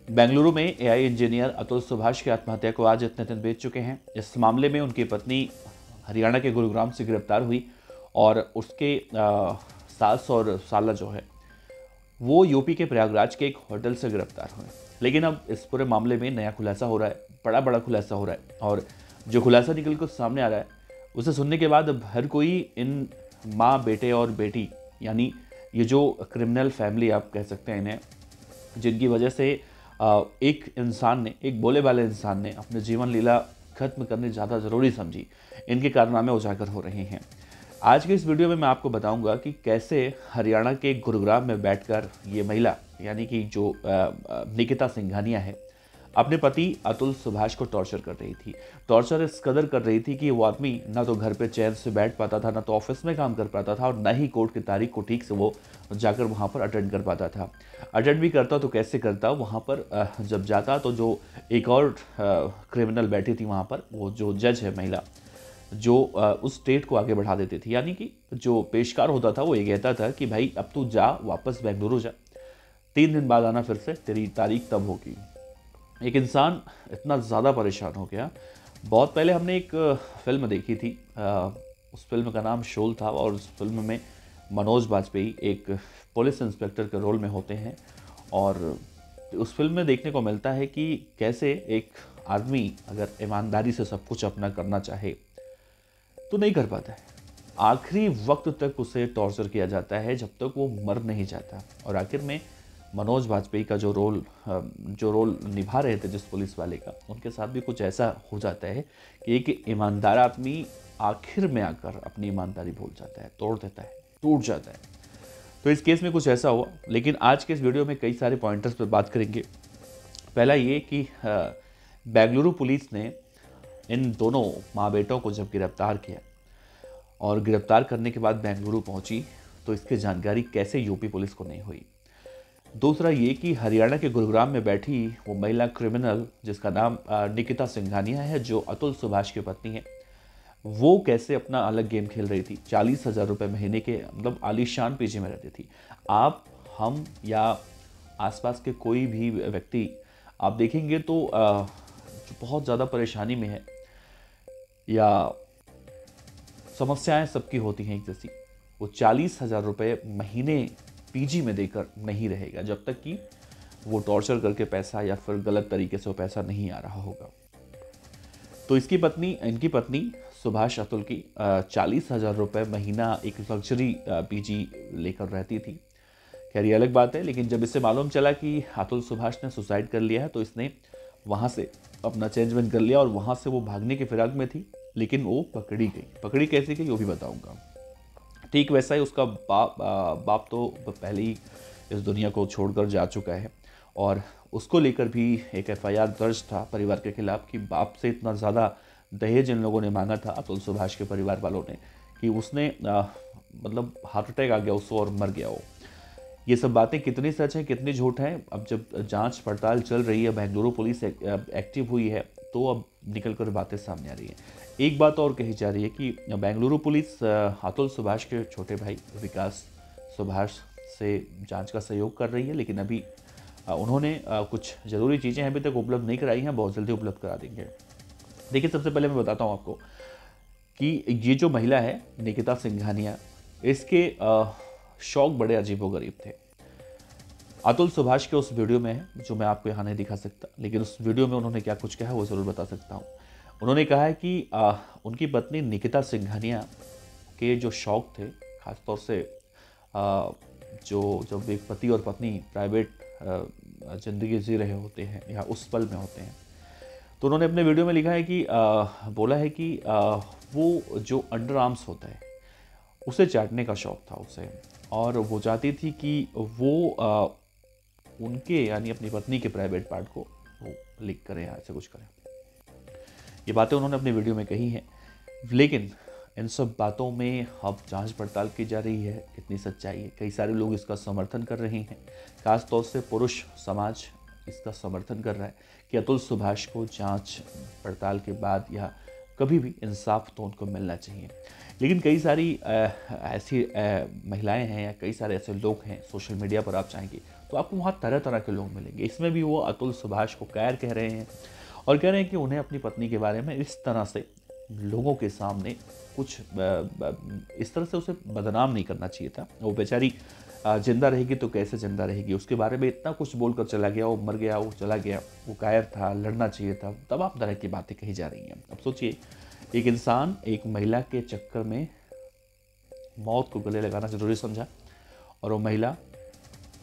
बेंगलुरु में AI engineer Atul Subhash की आत्महत्या को आज इतने दिन बीत चुके हैं। इस मामले में उनकी पत्नी हरियाणा के गुरुग्राम से गिरफ्तार हुई और उसके सास और साला जो है वो यूपी के प्रयागराज के एक होटल से गिरफ्तार हुए। लेकिन अब इस पूरे मामले में नया खुलासा हो रहा है, बड़ा खुलासा हो रहा है, और जो खुलासा निकल कर सामने आ रहा है उसे सुनने के बाद अब हर कोई इन माँ, बेटे और बेटी, यानी ये जो क्रिमिनल फैमिली आप कह सकते हैं इन्हें, जिनकी वजह से एक इंसान ने, एक बोले वाले इंसान ने अपने जीवन लीला खत्म करनी ज़्यादा ज़रूरी समझी, इनके कारनामे उजागर हो रहे हैं। आज के इस वीडियो में मैं आपको बताऊंगा कि कैसे हरियाणा के गुरुग्राम में बैठकर ये महिला, यानी कि जो निकिता सिंघानिया है, अपने पति अतुल सुभाष को टॉर्चर कर रही थी। टॉर्चर इस कदर कर रही थी कि वो आदमी ना तो घर पे चैन से बैठ पाता था, ना तो ऑफिस में काम कर पाता था, और ना ही कोर्ट की तारीख को ठीक से वो जाकर वहाँ पर अटेंड कर पाता था। अटेंड भी करता तो कैसे करता, वहाँ पर जब जाता तो जो एक और क्रिमिनल बैठी थी वहाँ पर, वो जो जज है महिला, जो उस स्टेट को आगे बढ़ा देती थी। यानी कि जो पेशकार होता था वो ये कहता था कि भाई अब तू जा, वापस बेंगलुरु जा, 3 दिन बाद आना, फिर से तेरी तारीख तब होगी। एक इंसान इतना ज़्यादा परेशान हो गया। बहुत पहले हमने एक फिल्म देखी थी, उस फिल्म का नाम शोल था, और उस फिल्म में मनोज बाजपेयी एक पुलिस इंस्पेक्टर के रोल में होते हैं। और उस फिल्म में देखने को मिलता है कि कैसे एक आदमी अगर ईमानदारी से सब कुछ अपना करना चाहे तो नहीं कर पाता है। आखिरी वक्त तक उसे टॉर्चर किया जाता है जब तक वो मर नहीं जाता। और आखिर में मनोज बाजपेयी का जो रोल निभा रहे थे जिस पुलिस वाले का, उनके साथ भी कुछ ऐसा हो जाता है कि एक ईमानदार आदमी आखिर में आकर अपनी ईमानदारी भूल जाता है, तोड़ देता है, टूट जाता है। तो इस केस में कुछ ऐसा हुआ। लेकिन आज के इस वीडियो में कई सारे पॉइंटर्स पर बात करेंगे। पहला ये कि बेंगलुरु पुलिस ने इन दोनों माँ बेटों को जब गिरफ्तार किया और गिरफ्तार करने के बाद बेंगलुरु पहुंची, तो इसकी जानकारी कैसे यूपी पुलिस को नहीं हुई। दूसरा ये कि हरियाणा के गुरुग्राम में बैठी वो महिला क्रिमिनल, जिसका नाम निकिता सिंघानिया है, जो अतुल सुभाष की पत्नी है, वो कैसे अपना अलग गेम खेल रही थी। 40,000 रुपये महीने के, मतलब आलीशान पीजी में रहती थी। आप, हम या आसपास के कोई भी व्यक्ति आप देखेंगे तो जो बहुत ज़्यादा परेशानी में है या समस्याएं सबकी होती हैं एक जैसी, वो 40,000 रुपये महीने पीजी में देकर नहीं रहेगा जब तक कि वो टॉर्चर करके पैसा या फिर गलत तरीके से वो पैसा नहीं आ रहा होगा। तो इनकी पत्नी सुभाष अतुल की 40,000 रुपये महीना एक लग्जरी पीजी लेकर रहती थी। खैर ये अलग बात है। लेकिन जब इससे मालूम चला कि अतुल सुभाष ने सुसाइड कर लिया है, तो इसने वहाँ से अपना चेंजमेंट कर लिया और वहाँ से वो भागने की फिराक में थी। लेकिन वो पकड़ी गई। पकड़ी कैसे गई वो भी बताऊंगा। ठीक वैसा ही उसका बाप तो पहले ही इस दुनिया को छोड़कर जा चुका है, और उसको लेकर भी एक एफआईआर दर्ज था परिवार के खिलाफ कि बाप से इतना ज़्यादा दहेज इन लोगों ने मांगा था, अतुल सुभाष के परिवार वालों ने, कि उसने मतलब हार्ट अटैक आ गया उसको और मर गया वो। ये सब बातें कितनी सच हैं कितनी झूठ हैं, अब जब जांच पड़ताल चल रही है, बेंगलुरु पुलिस एक्टिव हुई है, तो अब निकल कर बातें सामने आ रही हैं। एक बात और कही जा रही है कि बेंगलुरु पुलिस अतुल सुभाष के छोटे भाई विकास सुभाष से जांच का सहयोग कर रही है। लेकिन अभी उन्होंने कुछ ज़रूरी चीज़ें अभी तक उपलब्ध नहीं कराई हैं, बहुत जल्दी उपलब्ध करा देंगे। देखिए, सबसे पहले मैं बताता हूँ आपको कि ये जो महिला है निकिता सिंघानिया, इसके शौक बड़े अजीबोगरीब थे। अतुल सुभाष के उस वीडियो में है जो मैं आपको यहाँ नहीं दिखा सकता, लेकिन उस वीडियो में उन्होंने क्या कुछ कहा वो ज़रूर बता सकता हूँ। उन्होंने कहा है कि उनकी पत्नी निकिता सिंघानिया के जो शौक थे, खासतौर से जो जब एक पति और पत्नी प्राइवेट ज़िंदगी जी रहे होते हैं या उस पल में होते हैं, तो उन्होंने अपने वीडियो में लिखा है कि बोला है कि वो जो अंडर आर्म्स होता है उसे चाटने का शौक़ था उसे, और वो चाहती थी कि वो उनके, यानी अपनी पत्नी के प्राइवेट पार्ट को वो लीक करें या ऐसे कुछ करें। ये बातें उन्होंने अपनी वीडियो में कही हैं। लेकिन इन सब बातों में अब जांच पड़ताल की जा रही है, कितनी सच्चाई है। कई सारे लोग इसका समर्थन कर रहे हैं, खासतौर से पुरुष समाज इसका समर्थन कर रहा है कि अतुल सुभाष को जांच पड़ताल के बाद या कभी भी इंसाफ तो उनको मिलना चाहिए। लेकिन कई सारी ऐसी महिलाएं हैं या कई सारे ऐसे लोग हैं, सोशल मीडिया पर आप चाहेंगे तो आपको वहाँ तरह तरह के लोग मिलेंगे। इसमें भी वो अतुल सुभाष को कैर कह रहे हैं और कह रहे हैं कि उन्हें अपनी पत्नी के बारे में इस तरह से लोगों के सामने कुछ इस तरह से उसे बदनाम नहीं करना चाहिए था। वो बेचारी जिंदा रहेगी तो कैसे जिंदा रहेगी, उसके बारे में इतना कुछ बोलकर चला गया, वो मर गया, वो चला गया, वो कायर था, लड़ना चाहिए था, तमाम तरह की बातें कही जा रही हैं। अब सोचिए, एक इंसान एक महिला के चक्कर में मौत को गले लगाना जरूरी समझा, और वो महिला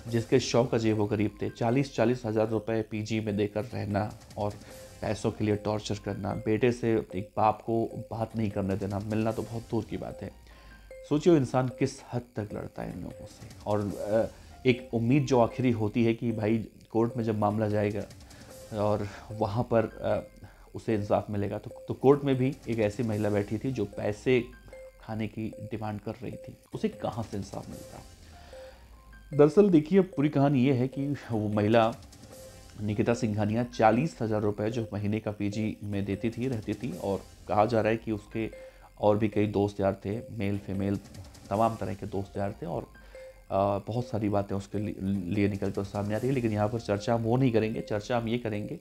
जिसके शौक अजीब व गरीब थे, 40-40 हज़ार रुपये पीजी में देकर रहना और पैसों के लिए टॉर्चर करना, बेटे से एक बाप को बात नहीं करने देना, मिलना तो बहुत दूर की बात है। सोचिए इंसान किस हद तक लड़ता है इन लोगों से। और एक उम्मीद जो आखिरी होती है कि भाई कोर्ट में जब मामला जाएगा और वहाँ पर उसे इंसाफ मिलेगा, तो कोर्ट में भी एक ऐसी महिला बैठी थी जो पैसे खाने की डिमांड कर रही थी, उसे कहाँ से इंसाफ मिलता। दरअसल देखिए, पूरी कहानी ये है कि वो महिला निकिता सिंघानिया 40,000 रुपये जो महीने का पीजी में देती थी, रहती थी, और कहा जा रहा है कि उसके और भी कई दोस्त यार थे, मेल फीमेल तमाम तरह के दोस्त यार थे, और बहुत सारी बातें उसके लिए निकल कर सामने आ रही है। लेकिन यहाँ पर चर्चा हम वो नहीं करेंगे, चर्चा हम ये करेंगे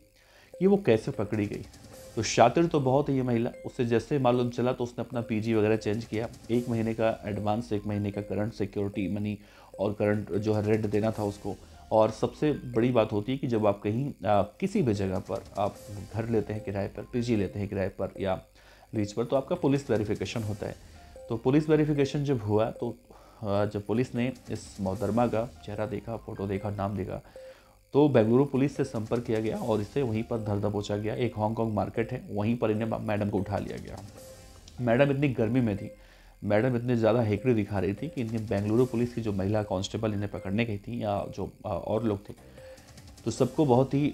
कि वो कैसे पकड़ी गई। तो शातिर तो बहुत है ये महिला, उससे जैसे मालूम चला तो उसने अपना पीजी वगैरह चेंज किया, 1 महीने का एडवांस, 1 महीने का करंट सिक्योरिटी मनी और करंट जो है रेंट देना था उसको। और सबसे बड़ी बात होती है कि जब आप कहीं किसी भी जगह पर आप घर लेते हैं किराए पर, पीजी लेते हैं किराए पर या लीज पर, तो आपका पुलिस वेरिफिकेशन होता है। तो पुलिस वेरिफिकेशन जब हुआ, तो जब पुलिस ने इस मोहतरमा का चेहरा देखा, फ़ोटो देखा, नाम देखा, तो बेंगलुरु पुलिस से संपर्क किया गया और इसे वहीं पर धर दबोचा गया। एक हांगकांग मार्केट है, वहीं पर इन्हें मैडम को उठा लिया गया। मैडम इतनी गर्मी में थी, मैडम इतनी ज़्यादा हेकड़ी दिखा रही थी कि इन्हें बेंगलुरु पुलिस की जो महिला कांस्टेबल इन्हें पकड़ने गई थी, या जो और लोग थे, तो सबको बहुत ही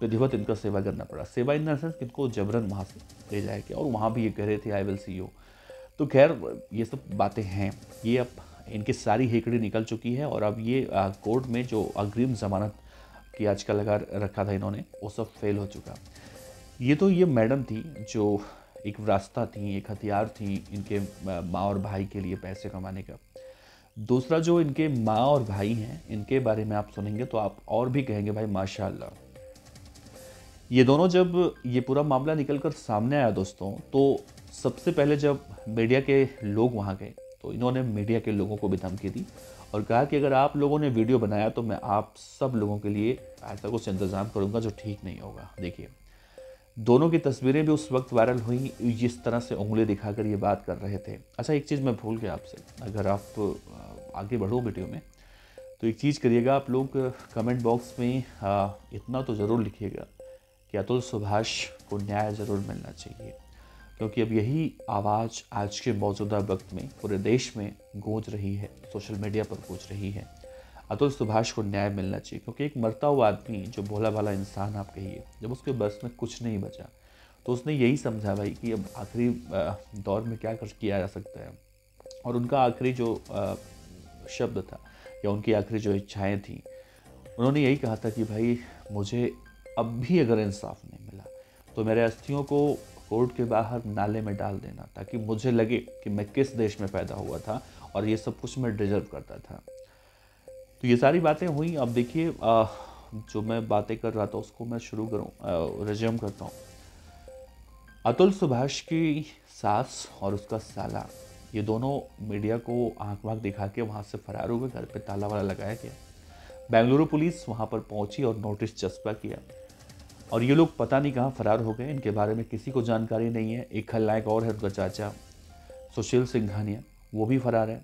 विधिवत इनका सेवा करना पड़ा। सेवा इन द सेंस कि इनको जबरन वहाँ से ले जाया गया, और वहाँ भी ये कह रहे थे आई विल सी यू। तो खैर ये सब बातें हैं, ये अब इनकी सारी हेकड़ी निकल चुकी है, और अब ये कोर्ट में जो अग्रिम जमानत की आजकल लगा रखा था इन्होंने, वो सब फेल हो चुका। ये मैडम थी जो एक रास्ता थी, एक हथियार थी इनके माँ और भाई के लिए पैसे कमाने का। दूसरा, जो इनके माँ और भाई हैं, इनके बारे में आप सुनेंगे तो आप और भी कहेंगे भाई माशाल्लाह। ये दोनों, जब ये पूरा मामला निकल कर सामने आया दोस्तों, तो सबसे पहले जब मीडिया के लोग वहाँ गए, तो इन्होंने मीडिया के लोगों को भी धमकी दी और कहा कि अगर आप लोगों ने वीडियो बनाया तो मैं आप सब लोगों के लिए ऐसा कुछ इंतज़ाम करूँगा जो ठीक नहीं होगा। देखिए, दोनों की तस्वीरें भी उस वक्त वायरल हुई, जिस तरह से उंगली दिखाकर ये बात कर रहे थे। अच्छा, एक चीज़ मैं भूल गया आपसे, अगर आप आगे बढ़ो वीडियो में तो एक चीज़ करिएगा, आप लोग कमेंट बॉक्स में इतना तो ज़रूर लिखिएगा कि अतुल सुभाष को न्याय ज़रूर मिलना चाहिए, क्योंकि अब यही आवाज़ आज के मौजूदा वक्त में पूरे देश में गूंज रही है, सोशल मीडिया पर गूंज रही है। अतुल सुभाष को न्याय मिलना चाहिए, क्योंकि एक मरता हुआ आदमी, जो भोला भाला इंसान आप कहिए, जब उसके बस में कुछ नहीं बचा तो उसने यही समझा भाई कि अब आखिरी दौर में क्या किया जा सकता है। और उनका आखिरी जो शब्द था, या उनकी आखिरी जो इच्छाएं थी, उन्होंने यही कहा था कि भाई मुझे अब भी अगर इंसाफ नहीं मिला तो मेरे अस्थियों को कोर्ट के बाहर नाले में डाल देना, ताकि मुझे लगे कि मैं किस देश में पैदा हुआ था और ये सब कुछ मैं डिजर्व करता था। तो ये सारी बातें हुई। अब देखिए, जो मैं बातें कर रहा था उसको मैं शुरू करूँ, रिज्यूम करता हूँ। अतुल सुभाष की सास और उसका साला, ये दोनों मीडिया को आंख वाँख दिखा के वहाँ से फरार हो गए, घर पे ताला वाला लगाया गया। बेंगलुरु पुलिस वहाँ पर पहुँची और नोटिस चस्पा किया, और ये लोग पता नहीं कहाँ फरार हो गए, इनके बारे में किसी को जानकारी नहीं है। एक खलनायक और है, उनका चाचा सुशील सिंघानिया, वो भी फरार है।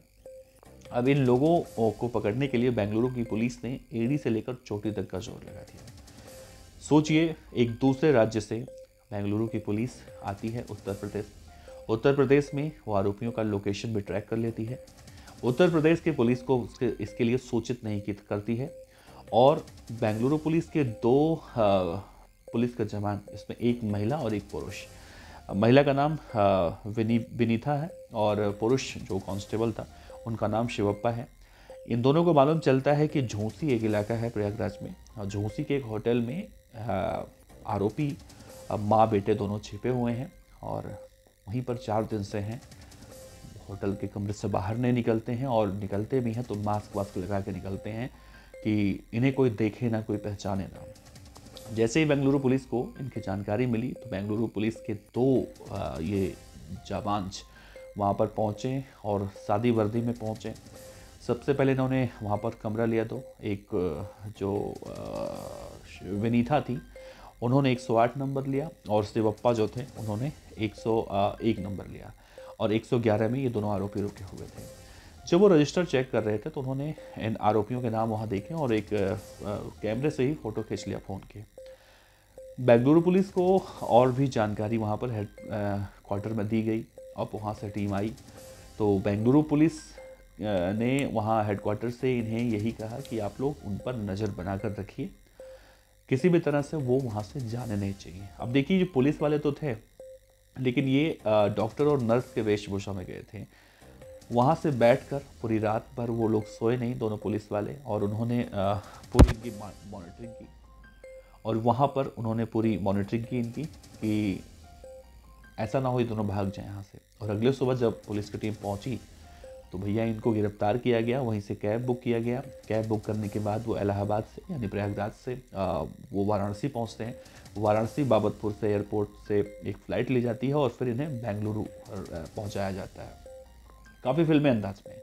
अब इन लोगों को पकड़ने के लिए बेंगलुरु की पुलिस ने एड़ी से लेकर चोटी तक का जोर लगा दिया। सोचिए, एक दूसरे राज्य से बेंगलुरु की पुलिस आती है उत्तर प्रदेश। उत्तर प्रदेश में वो आरोपियों का लोकेशन भी ट्रैक कर लेती है। उत्तर प्रदेश की पुलिस को इसके लिए सूचित नहीं करती है, और बेंगलुरु पुलिस के 2 पुलिस के जवान, इसमें एक महिला और एक पुरुष। महिला का नाम विनीता है, और पुरुष जो कांस्टेबल था उनका नाम शिवप्पा है। इन दोनों को मालूम चलता है कि झूसी एक इलाका है प्रयागराज में, और झूसी के एक होटल में आरोपी माँ बेटे दोनों छिपे हुए हैं, और वहीं पर 4 दिन से हैं। होटल के कमरे से बाहर नहीं निकलते हैं, और निकलते भी हैं तो मास्क वास्क लगा के निकलते हैं कि इन्हें कोई देखे ना, कोई पहचाने ना। जैसे ही बेंगलुरु पुलिस को इनकी जानकारी मिली तो बेंगलुरु पुलिस के दो ये जाबांज वहाँ पर पहुँचे और सादी वर्दी में पहुँचे। सबसे पहले इन्होंने वहाँ पर कमरा लिया। दो एक जो विनीता थी उन्होंने 108 नंबर लिया और शिवप्पा जो थे उन्होंने 101 नंबर लिया और 111 में ये दोनों आरोपी रुके हुए थे। जब वो रजिस्टर चेक कर रहे थे तो उन्होंने इन आरोपियों के नाम वहाँ देखे और एक कैमरे से ही फ़ोटो खींच लिया फ़ोन के। बेंगलुरु पुलिस को और भी जानकारी वहाँ पर हेड क्वार्टर में दी गई। अब वहाँ से टीम आई तो बेंगलुरु पुलिस ने वहाँ हेडक्वार्टर से इन्हें यही कहा कि आप लोग उन पर नज़र बनाकर रखिए, किसी भी तरह से वो वहाँ से जाने नहीं चाहिए। अब देखिए जो पुलिस वाले तो थे लेकिन ये डॉक्टर और नर्स के वेशभूषा में गए थे। वहाँ से बैठकर पूरी रात भर वो लोग सोए नहीं, दोनों पुलिस वाले, और उन्होंने पूरी इनकी मॉनिटरिंग की और वहाँ पर उन्होंने पूरी मॉनिटरिंग की इनकी कि ऐसा ना हो ये दोनों भाग जाए यहाँ से। और अगले सुबह जब पुलिस की टीम पहुँची तो भैया इनको गिरफ्तार किया गया, वहीं से कैब बुक किया गया। कैब बुक करने के बाद वो इलाहाबाद से यानी प्रयागराज से वो वाराणसी पहुँचते हैं। वाराणसी बाबतपुर से एयरपोर्ट से एक फ़्लाइट ली जाती है और फिर इन्हें बेंगलुरु पहुँचाया जाता है। काफ़ी फिल्मी अंदाज में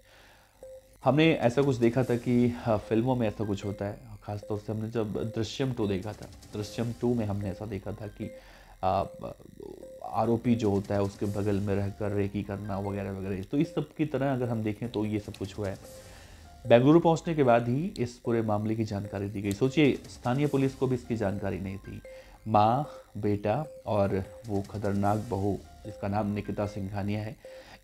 हमने ऐसा कुछ देखा था कि फिल्मों में ऐसा कुछ होता है। ख़ासतौर से हमने जब दृश्यम 2 देखा था, दृश्यम 2 में हमने ऐसा देखा था कि आरोपी जो होता है उसके बगल में रहकर रेकी करना वगैरह वगैरह। तो इस सब की तरह अगर हम देखें तो ये सब कुछ हुआ है। बेंगलुरु पहुंचने के बाद ही इस पूरे मामले की जानकारी दी गई। सोचिए स्थानीय पुलिस को भी इसकी जानकारी नहीं थी। माँ, बेटा और वो खतरनाक बहू जिसका नाम निकिता सिंघानिया है,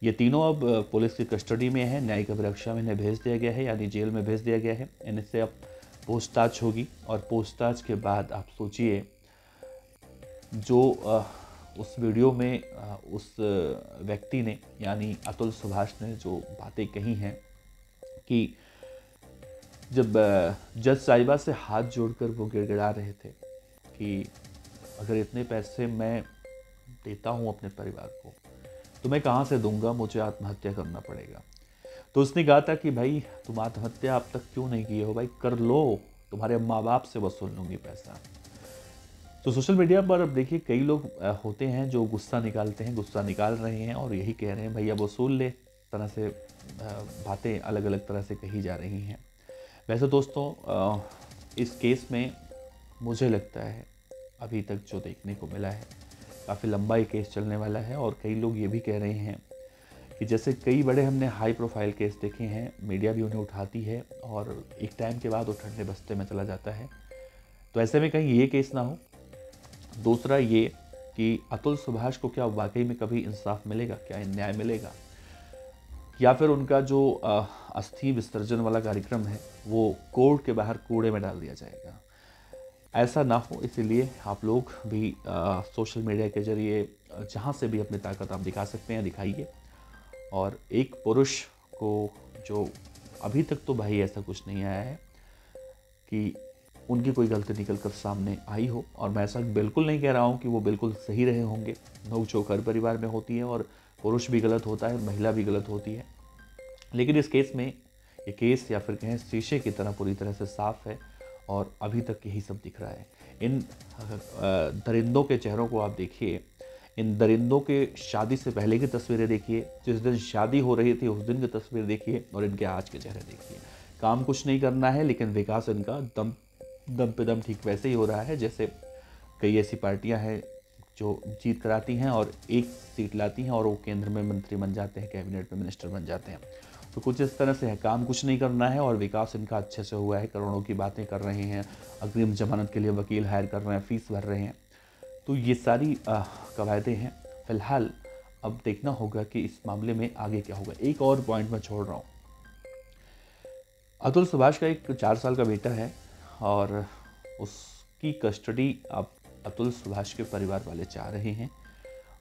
ये तीनों अब पुलिस की कस्टडी में है। न्यायिक अभिरक्षा में इन्हें भेज दिया गया है यानी जेल में भेज दिया गया है। इनसे अब पूछताछ होगी और पूछताछ के बाद आप सोचिए जो उस वीडियो में उस व्यक्ति ने यानी अतुल सुभाष ने जो बातें कही हैं कि जब जज साहिबा से हाथ जोड़कर वो गिड़गिड़ा रहे थे कि अगर इतने पैसे मैं देता हूँ अपने परिवार को तो मैं कहाँ से दूंगा, मुझे आत्महत्या करना पड़ेगा। तो उसने कहा था कि भाई तुम आत्महत्या अब तक क्यों नहीं किए हो, भाई कर लो, तुम्हारे माँ बाप से वसूल लूँगी पैसा। तो सोशल मीडिया पर अब देखिए कई लोग होते हैं जो गुस्सा निकालते हैं, गुस्सा निकाल रहे हैं और यही कह रहे हैं भैया वसूल ले, तरह से बातें अलग अलग तरह से कही जा रही हैं। वैसे दोस्तों इस केस में मुझे लगता है अभी तक जो देखने को मिला है काफ़ी लंबा ये केस चलने वाला है और कई लोग ये भी कह रहे हैं कि जैसे कई बड़े हमने हाई प्रोफाइल केस देखे हैं, मीडिया भी उन्हें उठाती है और एक टाइम के बाद वो ठंडे बस्ते में चला जाता है। तो ऐसे में कहीं ये केस ना हो। दूसरा ये कि अतुल सुभाष को क्या वाकई में कभी इंसाफ मिलेगा, क्या न्याय मिलेगा, या फिर उनका जो अस्थि विसर्जन वाला कार्यक्रम है वो कोर्ट के बाहर कूड़े में डाल दिया जाएगा। ऐसा ना हो इसीलिए आप लोग भी सोशल मीडिया के जरिए जहाँ से भी अपनी ताकत आप दिखा सकते हैं दिखाइए। और एक पुरुष को जो अभी तक तो भाई ऐसा कुछ नहीं आया है कि उनकी कोई गलती निकल कर सामने आई हो, और मैं ऐसा बिल्कुल नहीं कह रहा हूँ कि वो बिल्कुल सही रहे होंगे। नोक-झोंक हर परिवार में होती है और पुरुष भी गलत होता है, महिला भी गलत होती है, लेकिन इस केस में ये केस या फिर कहें शीशे की तरह पूरी तरह से साफ है और अभी तक यही सब दिख रहा है। इन दरिंदों के चेहरों को आप देखिए, इन दरिंदों के शादी से पहले की तस्वीरें देखिए, जिस दिन शादी हो रही थी उस दिन की तस्वीर देखिए और इनके आज के चेहरे देखिए। काम कुछ नहीं करना है लेकिन विकास इनका दम पे दम ठीक वैसे ही हो रहा है जैसे कई ऐसी पार्टियां हैं जो जीत कराती हैं और एक सीट लाती हैं और वो केंद्र में मंत्री बन जाते हैं, कैबिनेट में मिनिस्टर बन जाते हैं। तो कुछ इस तरह से है, काम कुछ नहीं करना है और विकास इनका अच्छे से हुआ है। करोड़ों की बातें कर रहे हैं, अग्रिम जमानत के लिए वकील हायर कर रहे हैं, फीस भर रहे हैं। तो ये सारी कवायदें हैं। फिलहाल अब देखना होगा कि इस मामले में आगे क्या होगा। एक और पॉइंट मैं छोड़ रहा हूँ, अतुल सुभाष का एक 4 साल का बेटा है और उसकी कस्टडी अब अतुल सुभाष के परिवार वाले चाह रहे हैं।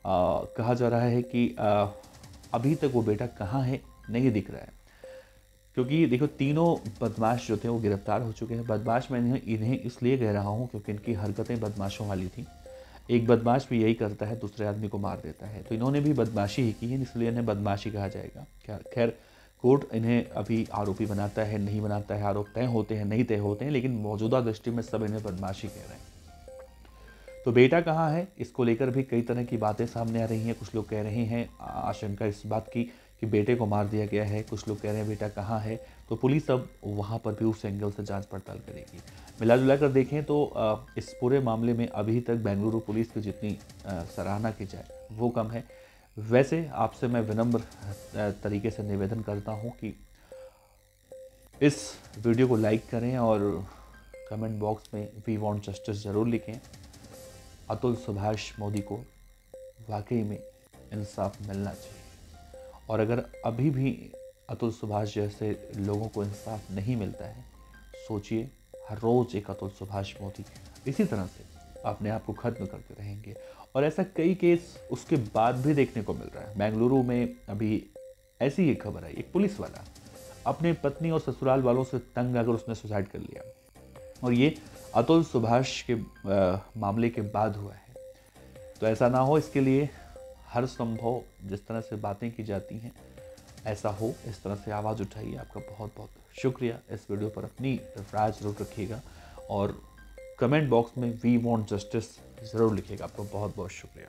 कहा जा रहा है कि अभी तक वो बेटा कहाँ है नहीं दिख रहा है, क्योंकि देखो तीनों बदमाश जो थे वो गिरफ्तार हो चुके हैं। बदमाश मैं इन्हें इसलिए कह रहा हूँ क्योंकि इनकी हरकतें बदमाशों वाली थी। एक बदमाश भी यही करता है, दूसरे आदमी को मार देता है, तो इन्होंने भी बदमाशी ही की है, इसलिए इन्हें बदमाशी कहा जाएगा। खैर कोर्ट इन्हें अभी आरोपी बनाता है, नहीं बनाता है, आरोप तय होते हैं, नहीं तय होते हैं, लेकिन मौजूदा दृष्टि में सब इन्हें बदमाशी कह रहे हैं। तो बेटा कहाँ है, इसको लेकर भी कई तरह की बातें सामने आ रही हैं। कुछ लोग कह रहे हैं आशंका इस बात की कि बेटे को मार दिया गया है, कुछ लोग कह रहे हैं बेटा कहाँ है। तो पुलिस अब वहाँ पर भी उस एंगल से जांच पड़ताल करेगी। मिला जुला कर देखें तो इस पूरे मामले में अभी तक बेंगलुरु पुलिस की जितनी सराहना की जाए वो कम है। वैसे आपसे मैं विनम्र तरीके से निवेदन करता हूँ कि इस वीडियो को लाइक करें और कमेंट बॉक्स में वी वांट जस्टिस ज़रूर लिखें। अतुल सुभाष मोदी को वाकई में इंसाफ मिलना चाहिए, और अगर अभी भी अतुल सुभाष जैसे लोगों को इंसाफ नहीं मिलता है, सोचिए हर रोज़ एक अतुल सुभाष मोदी इसी तरह से अपने आप को खत्म करते रहेंगे। और ऐसा कई केस उसके बाद भी देखने को मिल रहा है। बेंगलुरु में अभी ऐसी एक खबर आई, एक पुलिस वाला अपने पत्नी और ससुराल वालों से तंग आकर उसने सुसाइड कर लिया, और ये अतुल सुभाष के मामले के बाद हुआ है। तो ऐसा ना हो, इसके लिए हर संभव जिस तरह से बातें की जाती हैं ऐसा हो, इस तरह से आवाज़ उठाइए। आपका बहुत बहुत शुक्रिया। इस वीडियो पर अपनी राय जरूर रखिएगा और कमेंट बॉक्स में वी वांट जस्टिस ज़रूर लिखिएगा। आपका बहुत बहुत शुक्रिया।